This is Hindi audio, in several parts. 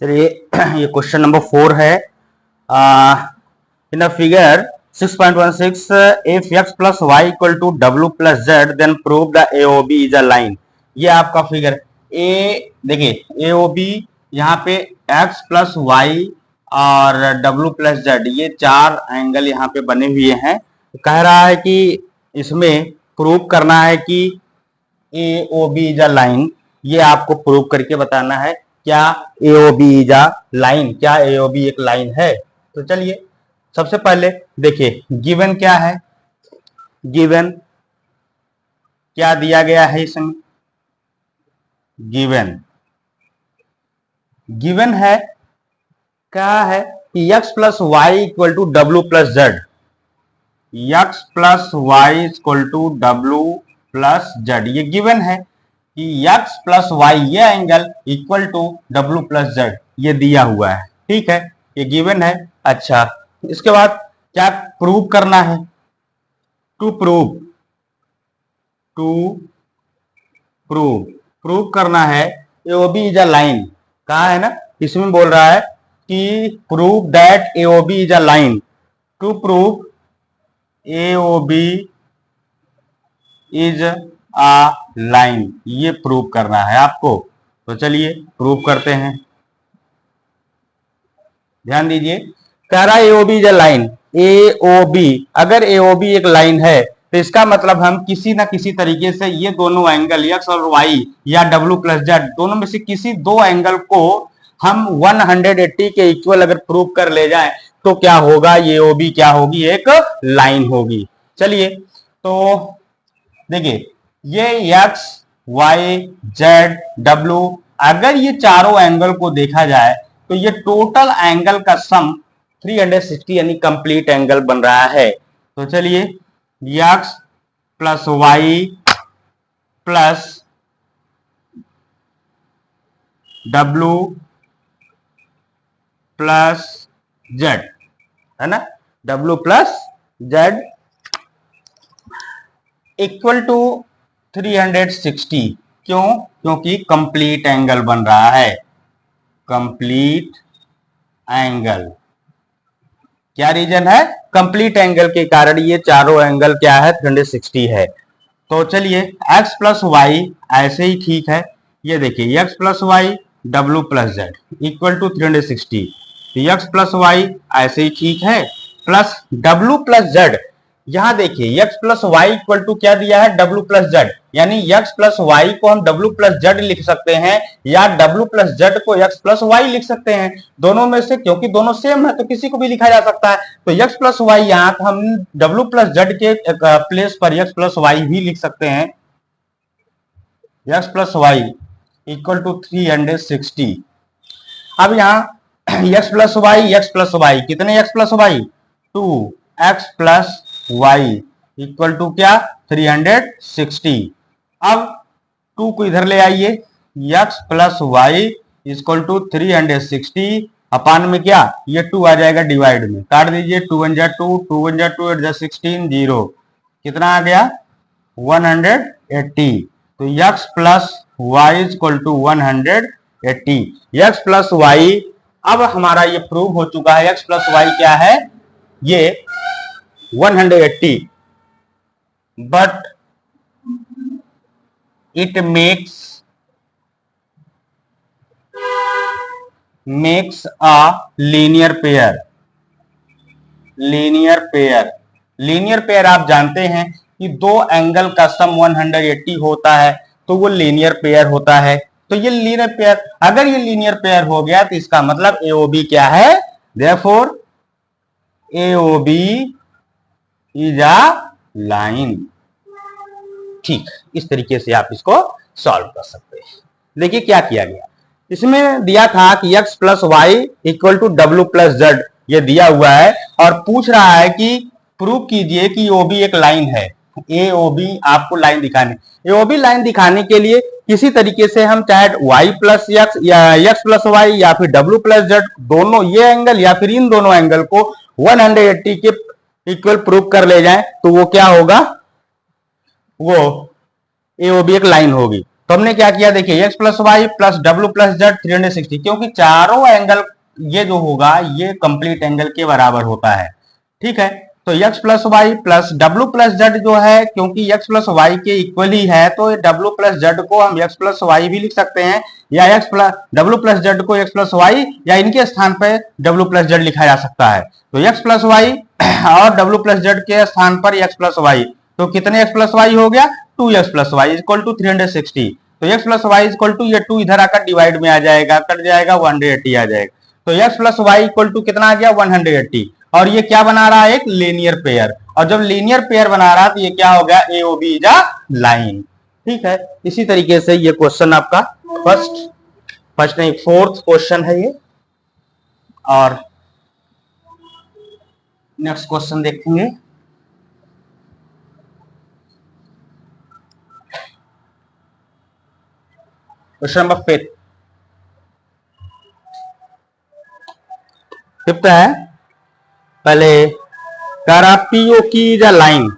चलिए ये क्वेश्चन नंबर 4 है। In the figure 6.16 if x plus y equal to w plus z then prove the AOB is a line। ये आपका फिगर ए, देखिए AOB यहाँ पे x प्लस वाई और w प्लस z ये चार एंगल यहाँ पे बने हुए हैं। कह रहा है कि इसमें प्रूव करना है कि AOB इज अ लाइन। ये आपको प्रूव करके बताना है क्या AOB इज अ लाइन, क्या AOB एक लाइन है। तो चलिए सबसे पहले देखिए गिवन क्या है। गिवन क्या दिया गया है इसमें? गिवन है क्या है कि x plus Y equal to W plus Z. x plus Y equal to W plus Z ये गिवन है कि x प्लस वाई ये angle equal to W plus Z ये दिया हुआ है। ठीक है, ये गिवन है। अच्छा, इसके बाद क्या प्रूव करना है? टू प्रूव करना है AOB इज अ लाइन। कहा है ना, इसमें बोल रहा है कि prove that AOB is a line. To prove AOB is a line ये प्रूव करना है आपको। तो चलिए प्रूव करते हैं। ध्यान दीजिए, कह रहा है AOB is a line. AOB अगर AOB एक लाइन है तो इसका मतलब हम किसी ना किसी तरीके से ये दोनों एंगल x और y या w प्लस जेड दोनों में से किसी दो एंगल को हम 180 के इक्वल अगर प्रूव कर ले जाएं तो क्या होगा? ये AOB क्या होगी? एक लाइन होगी। चलिए तो देखिए ये x y z w अगर ये चारों एंगल को देखा जाए तो ये टोटल एंगल का सम 360 यानी कंप्लीट एंगल बन रहा है। तो चलिए x plus Y plus w plus Z है ना, w plus Z equal to 360। क्यों? क्योंकि कंप्लीट एंगल बन रहा है। कंप्लीट एंगल क्या रीजन है? कंप्लीट एंगल के कारण ये चारों एंगल क्या है? 360 है। तो चलिए x प्लस वाई ऐसे ही ठीक है। ये देखिए x plus Y W plus Z equal to 360। x plus Y ऐसे ही ठीक है प्लस डब्ल्यू प्लस जेड। यहां देखिए x plus Y equal to क्या दिया है? डब्ल्यू प्लस जेड, यानी x प्लस वाई को हम डब्ल्यू प्लस जेड लिख सकते हैं या डब्ल्यू प्लस जेड को x प्लस वाई लिख सकते हैं। दोनों में से क्योंकि दोनों सेम है तो किसी को भी लिखा जा सकता है। तो x प्लस वाई यहां हम डब्ल्यू प्लस जेड के प्लेस पर x प्लस वाई भी लिख सकते हैं। x plus Y equal to 360। अब यहां x प्लस वाई कितने x plus Y? 2x plus Y equal to क्या? 360। अब 2 को इधर ले आइए, x plus Y equal to 360 upon में क्या? ये 2 आ जाएगा डिवाइड में, काट दीजिए। 2 1 जा 2, 2 1 जा 2, 8 जा 16, 0 कितना आ गया? 180। तो x plus Y equal to 180। x plus Y अब हमारा ये प्रूव हो चुका है। x प्लस वाई क्या है? ये 180, but it makes a linear pair। Linear pair आप जानते हैं कि दो एंगल का सम 180 होता है तो वो लीनियर पेयर होता है। तो ये लीनियर पेयर, अगर ये लीनियर पेयर हो गया तो इसका मतलब AOB क्या है? Therefore AOB is a line. ठीक, इस तरीके से आप इसको सॉल्व कर सकते हैं। देखिए क्या किया गया, इसमें दिया था कि x plus Y equal to W plus Z ये दिया हुआ है और पूछ रहा है कि प्रूव कीजिए कि AOB एक लाइन है। AOB आपको लाइन दिखाने, AOB लाइन दिखाने के लिए किसी तरीके से हम चाहे y प्लस x या x प्लस वाई या फिर w प्लस जेड दोनों ये एंगल या फिर इन दोनों एंगल को 180 के इक्वल प्रूव कर ले जाएं तो वो क्या होगा? वो AOB एक लाइन होगी। तो हमने क्या किया, देखिए X plus Y plus W plus Z 360, क्योंकि चारों एंगल ये जो होगा ये कंप्लीट एंगल के बराबर होता है। ठीक है, तो x plus Y plus W plus Z जो है, क्योंकि x प्लस वाई के इक्वल ही है, तो डब्ल्यू प्लस जेड को हम x प्लस वाई भी लिख सकते हैं, या x plus W plus Z को x प्लस वाई या इनके स्थान पर डब्ल्यू प्लस जेड लिखा जा सकता है। तो x प्लस वाई और डब्ल्यू प्लस जेड के स्थान पर x प्लस वाई, तो कितने x प्लस वाई हो गया, 2x plus Y equal to 360। तो x plus Y equal to ये 2 इधर आकर डिवाइड में आ जाएगा, कट जाएगा, 180 आ जाएगा। तो x plus Y equal to कितना आ गया, 180। और ये क्या बना रहा है, एक लीनियर पेयर, और जब लीनियर पेयर बना रहा तो ये क्या हो गया, AOB इज अ लाइन। ठीक है, इसी तरीके से ये क्वेश्चन आपका फर्स्ट नहीं, फोर्थ क्वेश्चन है ये। और नेक्स्ट क्वेश्चन देखेंगे। क्वेश्चन नंबर फिफ्थ है। पहले कह रहा PO Q is a line,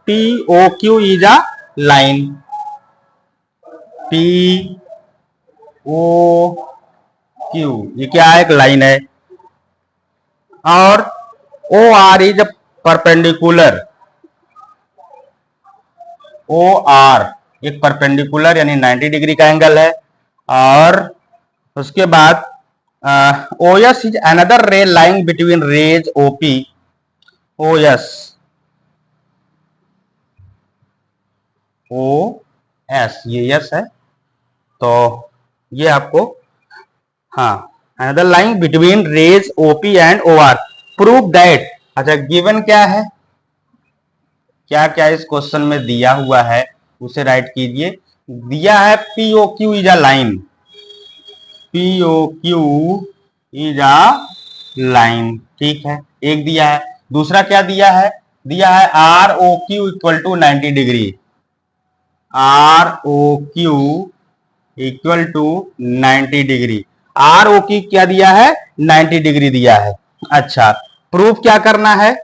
PO Q is a line, P O Q ये क्या है, एक लाइन है। और O R is perpendicular, O R एक परपेंडिकुलर यानी 90 डिग्री का एंगल है। और उसके बाद O S is another ray line between rays OP, O S ये यस है, तो ये आपको, हाँ, another line between rays OP and O R, prove that. अच्छा, गिवन क्या है, क्या क्या इस क्वेश्चन में दिया हुआ है उसे राइट कीजिए। दिया है PO Q is a line, PO Q is a line, ठीक है, एक दिया है। दूसरा क्या दिया है, दिया है R O Q equal to 90 degree, R O Q equal to 90 degree, R O Q क्या दिया है, 90 डिग्री दिया है। अच्छा, प्रूफ क्या करना है,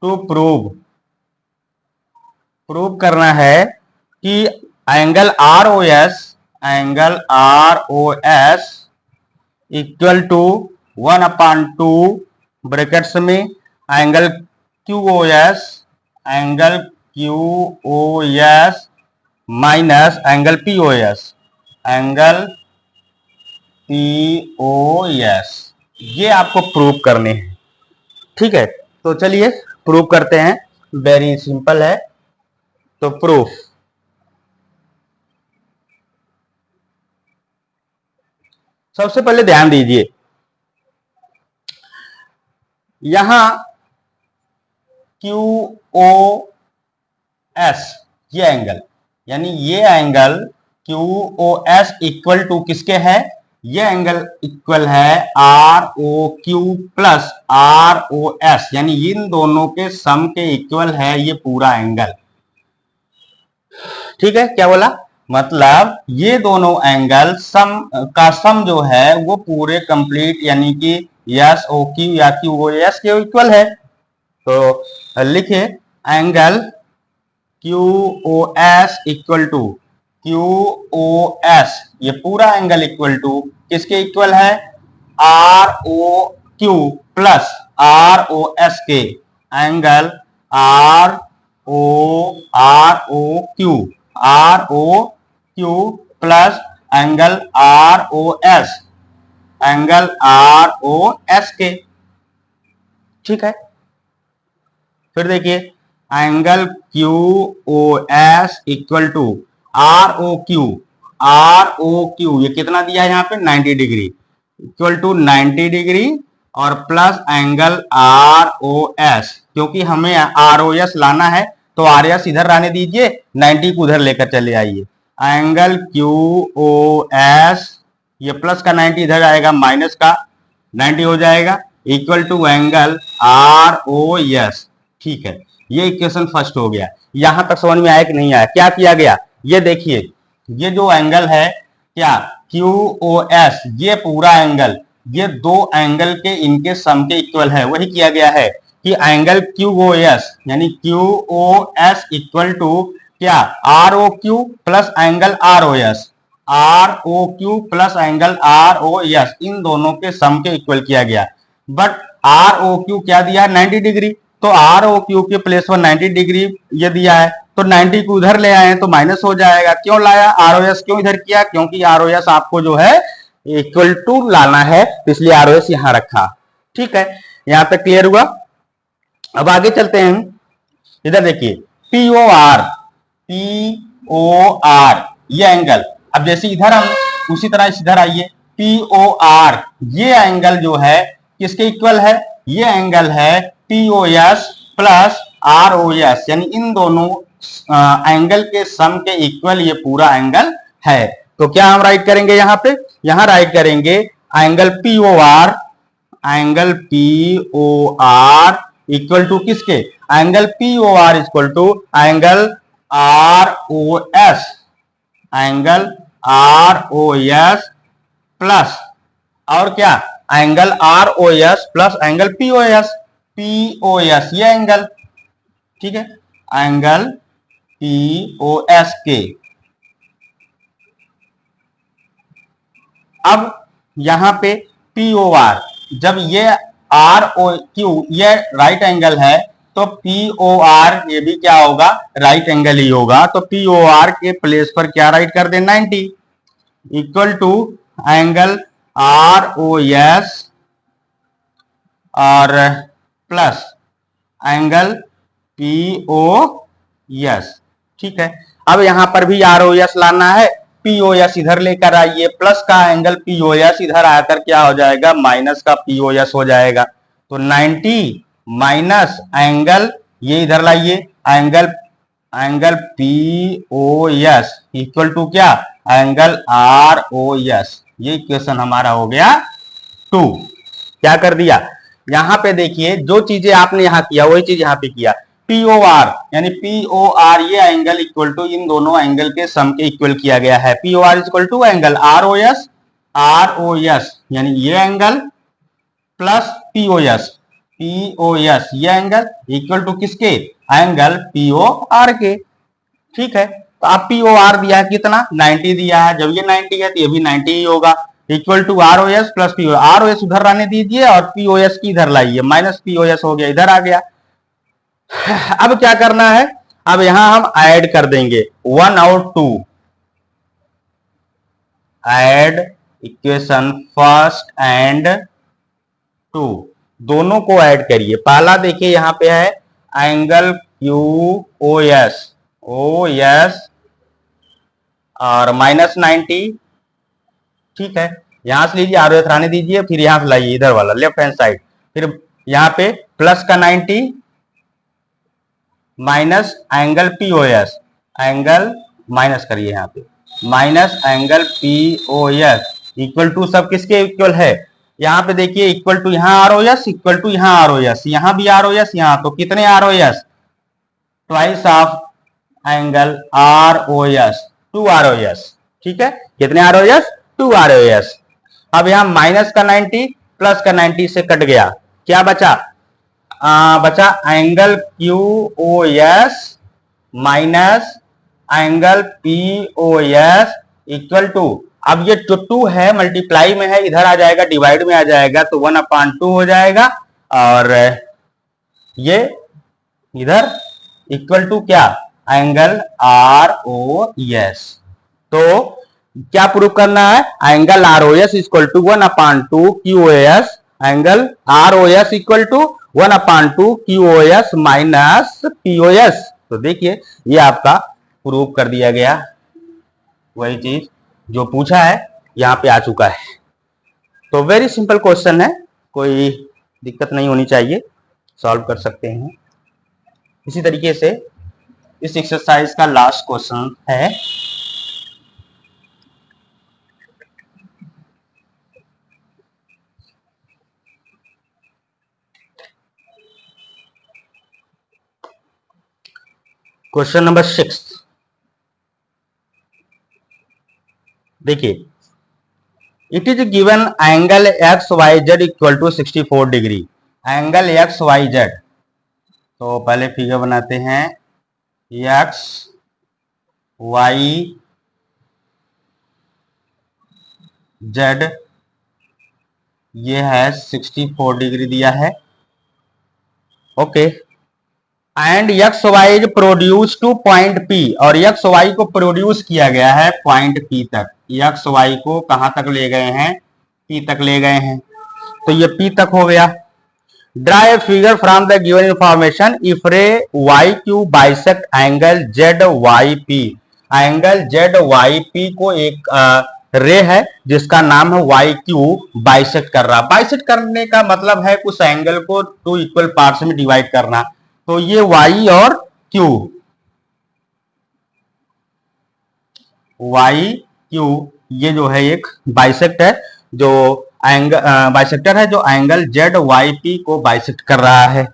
टू प्रूव करना है कि angle R O S equal to 1/2 brackets में angle Q O S minus angle P O S, ये आपको प्रूव करने हैं। ठीक है, तो चलिए प्रूव करते हैं, वेरी सिंपल है। तो प्रूफ, सबसे पहले ध्यान दीजिए, यहां क्यू ओ एस ये एंगल, यानी ये angle Q O S equal to किसके है, ये एंगल इक्वल है R O Q plus R O S, यानी इन दोनों के सम के इक्वल है ये पूरा एंगल। ठीक है, क्या बोला, मतलब ये दोनों एंगल सम का सम जो है वो पूरे कंप्लीट यानी कि एस ओ क्यू या क्यू ओ एस के इक्वल है। तो लिखे angle Q O S equal to, Q O S ये पूरा एंगल इक्वल टू किसके इक्वल है, R O Q plus R O S के, angle R O Q plus angle R O S के। ठीक है, फिर देखिए angle Q O S equal to R O Q ये कितना दिया है यहाँ पे, 90 डिग्री, इक्वल टू 90 डिग्री और plus angle R O S, क्योंकि हमें आर ओ एस लाना है तो आर एस इधर रहने दीजिए, 90 को उधर लेकर चले आइए। एंगल क्यू ओ एस ये प्लस का 90 इधर आएगा, माइनस का 90 हो जाएगा, equal to angle R O S. ठीक है, ये इक्वेशन फर्स्ट हो गया। यहां तक समझ में आया कि नहीं आया, क्या किया गया, ये देखिए, ये जो एंगल है क्या, क्यू ओ एस ये पूरा एंगल, ये दो एंगल के इनके सम के इक्वल है, वही किया गया है कि एंगल क्यू ओ एस यानी Q O S equal to क्या R O Q plus angle R O S, R O Q plus angle R O S, इन दोनों के सम के इक्वल किया गया। बट आर ओ क्यू क्या दिया है 90 डिग्री, तो आर ओ क्यू के प्लेस पर 90 डिग्री ये दिया है, तो 90 को उधर ले आए तो माइनस हो जाएगा। क्यों लाया आर ओ एस, क्यों इधर किया, क्योंकि आर ओ एस आपको जो है इक्वल टू लाना है, इसलिए आर ओ एस यहां रखा। ठीक है, यहां तक क्लियर हुआ। अब आगे चलते हैं, इधर देखिए P O R, P O R ये एंगल, अब जैसे इधर हम उसी तरह इधर आइए, पी ओ आर ये एंगल जो है किसके इक्वल है, ये एंगल है P O S plus R O S, यानी इन दोनों एंगल के सम के इक्वल ये पूरा एंगल है। तो क्या हम राइट करेंगे यहां पे, यहां राइट करेंगे angle P O R, angle P O R equal to किसके, angle P O R equal to angle R O S, angle R O S plus और क्या angle R O S plus angle P O S, P O S ये एंगल, ठीक है, एंगल पी ओ एस के। अब यहां पे पी ओ आर, जब ये आर ओ क्यू ये राइट एंगल है तो पी ओ आर ये भी क्या होगा, राइट एंगल ही होगा। तो पी ओ आर के प्लेस पर क्या राइट कर दे 90 equal to angle R O S और plus angle P O S. ठीक है, अब यहां पर भी आर ओ एस लाना है, पी ओ एस इधर लेकर आइए, प्लस का एंगल पी ओ एस इधर आकर क्या हो जाएगा, माइनस का पी ओ एस हो जाएगा। तो 90 माइनस एंगल ये इधर लाइए, angle angle P O S equal to क्या, एंगल आर ओ एस। ये इक्वेशन हमारा हो गया 2। क्या कर दिया, यहां पे देखिए जो चीजें आपने यहां किया वही चीज यहां पे किया, पी ओ आर यानी पी ओ आर ये एंगल इक्वल टू इन दोनों एंगल के सम के इक्वल किया गया है। P O R equal to angle R O S, R O S यानी ये angle plus P O S, P O S ये एंगल इक्वल टू किसके, एंगल पी ओ आर के। ठीक है, तो आप पी ओ आर दिया है कितना 90 दिया है, जब ये 90 है तो ये भी 90 ही होगा, equal to R O S plus P O R O S उधर रहने दीजिए और पी ओ एस की इधर लाइए, माइनस पी ओ एस हो गया इधर आ गया। अब क्या करना है, अब यहां हम ऐड कर देंगे 1 और 2, ऐड इक्वेशन फर्स्ट एंड 2, दोनों को ऐड करिए। पहला देखिए यहां पे है angle Q O S, O S और माइनस 90। ठीक है, यहां से लीजिए आर ओ एस रहने दीजिए, फिर यहां से लाइए इधर वाला लेफ्ट हैंड साइड, फिर यहां पे प्लस का 90 minus angle P O S, angle minus करिए यहां पे, minus angle P O S equal to सब किसके इक्वल है, यहां पे देखिए इक्वल टू यहां R O S equal to यहां आर ओ एस, यहां भी आर ओ एस, यहां तो कितने R O S, twice of angle R O S, 2 R O S. ठीक है, कितने R O S, 2 R O S. अब यहां माइनस का 90 प्लस का 90 से कट गया, क्या बचा, बचा angle Q O S minus angle P O S equal to, अब ये टू है मल्टीप्लाई में है, इधर आ जाएगा डिवाइड में आ जाएगा तो 1/2 हो जाएगा, और ये इधर इक्वल टू क्या, एंगल आर ओ एस। तो क्या प्रूव करना है, angle R O S equal to 1/2 Q O S, angle R O S equal to 1/2 Q O S minus P O S. तो देखिए ये आपका प्रूव कर दिया गया, वही चीज जो पूछा है यहां पे आ चुका है। तो वेरी सिंपल क्वेश्चन है, कोई दिक्कत नहीं होनी चाहिए, सॉल्व कर सकते हैं। इसी तरीके से इस एक्सरसाइज का लास्ट क्वेश्चन है, क्वेश्चन नंबर 6। देखिए it is given angle X Y Z equal to 64 degree, angle X Y Z, तो पहले फिगर बनाते हैं, एक्स वाई जेड ये है 64 डिग्री दिया है। Okay, and X Y is produce to point P, और एक्स वाई को प्रोड्यूस किया गया है पॉइंट पी तक। एक्स वाई को कहां तक ले गए हैं? पी तक ले गए हैं, तो ये पी तक हो गया। Draw a figure from the given information if ray Y Q bisect angle Z Y P. Angle Z Y P को एक रे है जिसका नाम है वाई क्यू बाइसेक्ट कर रहा। बाइसेक्ट करने का मतलब है उस एंगल को टू इक्वल पार्ट्स में डिवाइड करना। तो ये वाई और क्यू, वाई क्यू ये जो है एक बाइसेक्ट है, जो एंगल बाइसेक्टर है जो एंगल जेड वाई पी को बाइसेक्ट कर रहा है।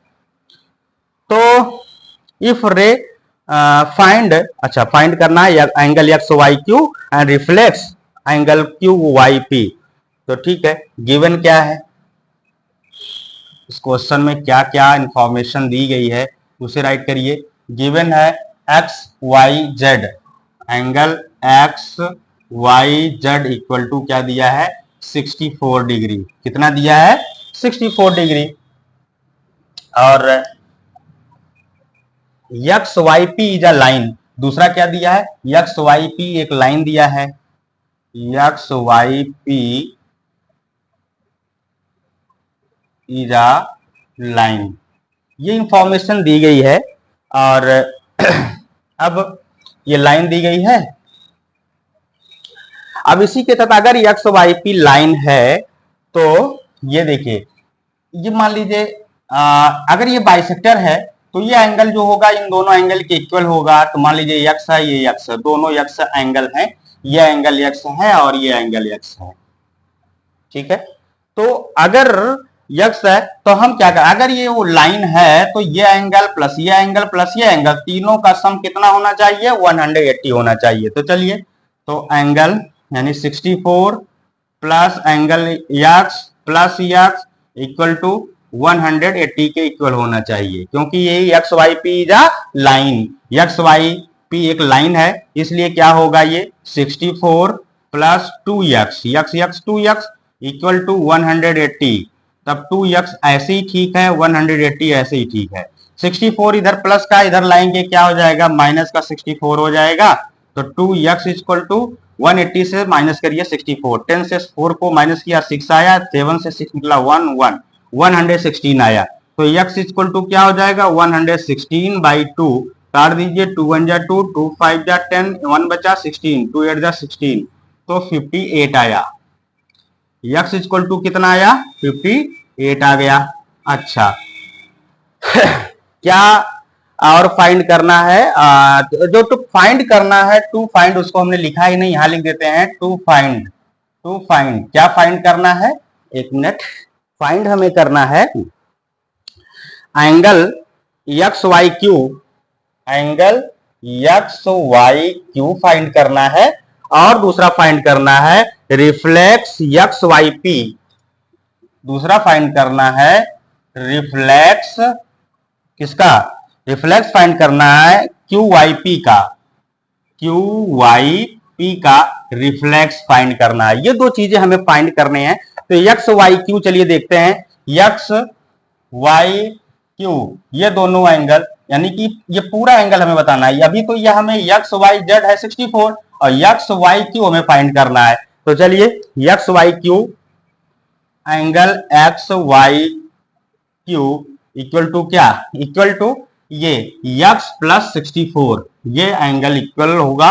तो इफ रे फाइंड, अच्छा फाइंड करना है angle X Y Q and reflex angle Q Y P. तो ठीक है, गिवन क्या है, इस क्वेश्चन में क्या क्या इंफॉर्मेशन दी गई है उसे राइट करिए। गिवन है X Y Z, angle X Y Z equal to क्या दिया है? 64 डिग्री। कितना दिया है? 64 डिग्री। और X Y P is a line, दूसरा क्या दिया है? एक्स वाई पी एक लाइन दिया है। X Y P is a line, ये इंफॉर्मेशन दी गई है। और अब ये लाइन दी गई है। अब इसी के तहत अगर एक्स वाई पी लाइन है तो ये देखिए, ये मान लीजिए अगर ये बाइसेक्टर है तो ये एंगल जो होगा इन दोनों एंगल के इक्वल होगा। तो मान लीजिए एक्स है, ये एक्स है, दोनों एक्स एंगल है, ये एंगल एक्स है और ये एंगल एक्स है। ठीक है, तो अगर एक्स है तो हम क्या करें, अगर ये वो लाइन है तो ये एंगल प्लस ये एंगल प्लस ये एंगल तीनों का सम कितना होना चाहिए? 180 होना चाहिए। तो चलिए, तो एंगल यानी 64 plus angle X plus X equal to 180 के इक्वल होना चाहिए, क्योंकि ये X Y P is a line. X Y P एक लाइन है, इसलिए क्या होगा? ये 64 plus 2x, X X 2x equal to 180। तब 2x ऐसे ही ठीक है, 180 ऐसे ही ठीक है। 64 इधर प्लस का इधर लाएंगे, क्या हो जाएगा? माइनस का 64 हो जाएगा। तो 2x इक्वल टू 180 से माइनस करिए 64, 10 से 4 को माइनस किया 6 आया, 7 से 6 निकला 1 116 आया। तो x इक्वल टू क्या हो जाएगा? 116 बाई 2, काट दीजिए, 2 1 जा 2, 2 5 जा 10, 1 बचा 16, 2 8 जा 16, तो 58 आया। x इक्वल टू कितना आया? 58 आ गया। अच्छा क्या और फाइंड करना है? जो टू फाइंड करना है, टू फाइंड उसको हमने लिखा ही नहीं, यहां लिख देते हैं टू फाइंड। टू फाइंड क्या फाइंड करना है? एक मिनट, फाइंड हमें करना है angle X Y Q, angle X Y Q find करना है, और दूसरा फाइंड करना है रिफ्लेक्स एक्स वाई पी। दूसरा फाइंड करना है रिफ्लेक्स किसका? रिफ्लेक्स फाइंड करना है क्यू वाई पी का, क्यू वाई पी का रिफ्लेक्स फाइंड करना है। ये दो चीजें हमें फाइंड करने हैं। तो एक्स वाई क्यू चलिए देखते हैं। एक्स वाई क्यू ये दोनों एंगल, यानी कि ये पूरा एंगल हमें बताना है। अभी तो यह हमें एक्स वाई जेड है 64 और एक्स वाई क्यू हमें फाइंड करना है। तो चलिए, X Y Q angle X Y Q equal to क्या? इक्वल टू ये x प्लस 64, ये एंगल इक्वल होगा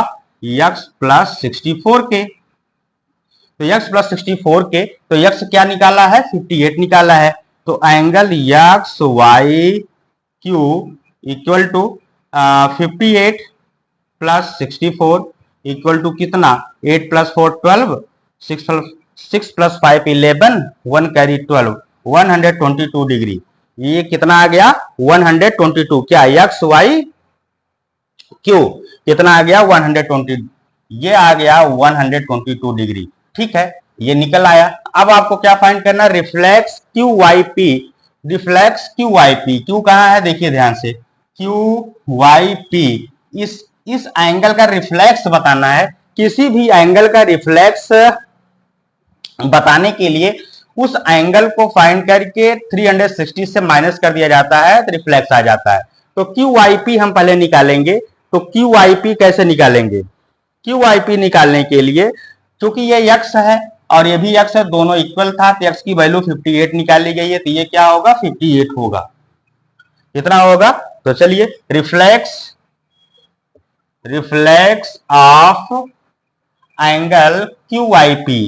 x प्लस 64 के। तो x प्लस 64 के, तो x क्या निकाला है? 58 निकाला है। तो angle X Y Q equal to 58 plus 64 equal to कितना? 8 प्लस 4 12, 6 प्लस 5 11, 1 कैरी 12, 122 डिग्री। ये कितना आ गया? 122। क्या एक्स वाई क्यू कितना आ गया? 120, ये आ गया 122 डिग्री। ठीक है, ये निकल आया। अब आपको क्या फाइंड करना है? Reflex Q Y P. Reflex Q Y P, Q कहां है? देखिए ध्यान से, क्यू वाई पी इस इस एंगल का रिफ्लेक्स बताना है। किसी भी एंगल का रिफ्लेक्स बताने के लिए उस एंगल को फाइंड करके 360 से माइनस कर दिया जाता है तो रिफ्लेक्स आ जाता है। तो क्यू आई पी हम पहले निकालेंगे। तो क्यू आई पी कैसे निकालेंगे? क्यू आई पी निकालने के लिए, क्योंकि ये x है और ये भी x है, दोनों इक्वल था, तो x की वैल्यू 58 निकाली गई है, तो ये क्या होगा? 58 होगा। कितना होगा? तो चलिए, reflex of angle Q I P,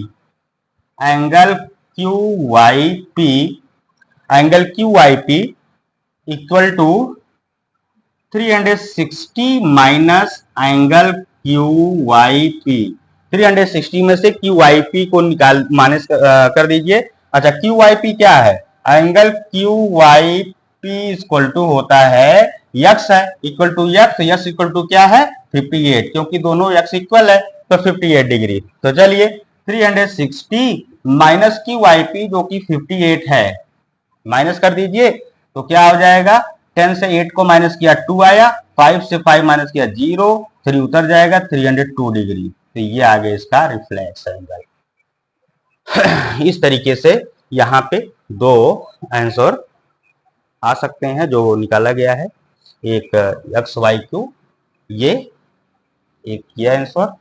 angle Q Y P, angle Q Y P equal to 360 minus angle Q Y P. 360 में से क्यू वाई पी को निकाल माइनस कर दीजिए। अच्छा, क्यू वाई पी क्या है? Angle Q Y P equal to होता है यक्स है, equal to X, X equal to क्या है? 58, क्योंकि दोनों यक्स इक्वल है तो 58 डिग्री। तो चलिए, 360 माइनस क्यू वाई पी जो कि 58 है, माइनस कर दीजिए तो क्या हो जाएगा? 10 से 8 को माइनस किया 2 आया, 5 से 5 माइनस किया 0, 3 उतर जाएगा, 302 डिग्री। तो ये आ गया इसका रिफ्लेक्स एंगल। इस तरीके से यहाँ पे दो आंसर आ सकते हैं जो निकाला गया है। एक एक्स वाई क्यू, ये एक ये आंसर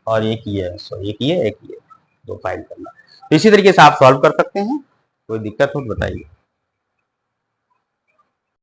और एक ये आंसर, एक ये दो फाइंड करना। तो इसी तरीके से आप सॉल्व कर सकते हैं। कोई दिक्कत हो तो बताइए।